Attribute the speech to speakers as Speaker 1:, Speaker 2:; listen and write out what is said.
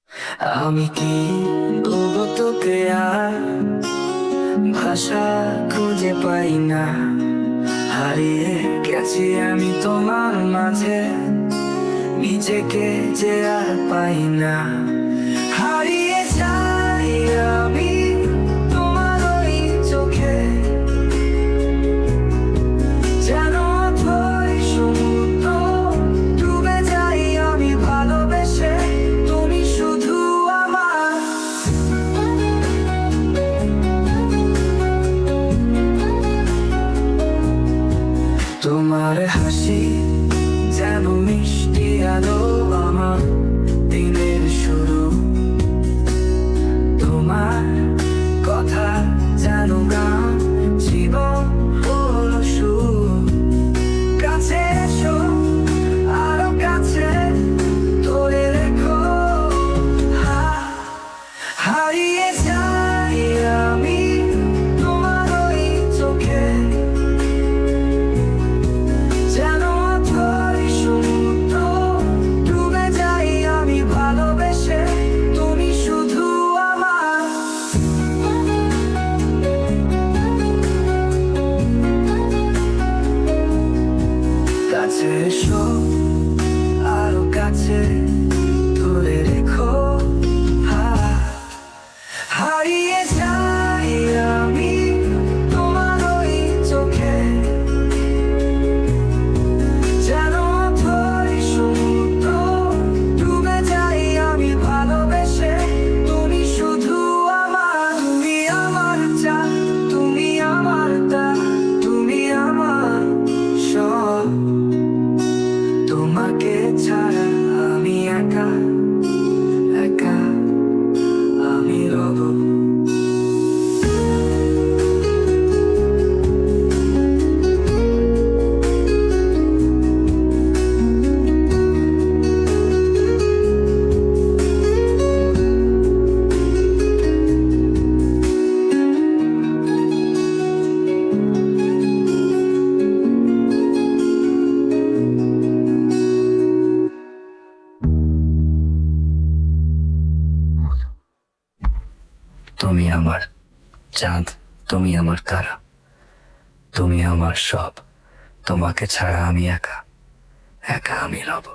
Speaker 1: আমি কি বলবো তোকে আর ভাষা খুঁজে পাই না, হারিয়ে গেছি আমি তোমার মাঝে, নিজেকে যে আর পাই না। হারিয়ে যাই আমি তোমার ওই চোখে, যেন অথই সমুদ্র ডুবে যাই আমি ভালোবেসে, তুমি শুধু আমার। তোমার হাসি যেন মিষ্টি আলো, আমার দিনের শুরু। তোমার কথা যেন গান, জীবন হলো সুর। কাছে এসো, আরো কাছে ধরে রেখো। হারিয়ে যাই আমি তোমার ওই চোখে, যেন অথই সমুদ্র ডুবে যাই আমি ভালোবেসে, তুমি শুধু আমার। কাছে এসো, আরো কাছে ধরে রেখো। হারিয়ে যাই আমি তোমার ওই চোখে, যেন অথই সমুদ্র ডুবে যাই আমি ভালোবেসে, তুমি শুধু আমার। তুমি আমার চাঁদ, তুমি আমার তারা, তুমি আমার সব। তোমাকে ছাড়া আমি একা একা আমি রব। তুমি আমার চাঁদ, তুমি আমার তারা, তুমি আমার সব। তোমাকে ছাড়া আমি একা একা আমি রব।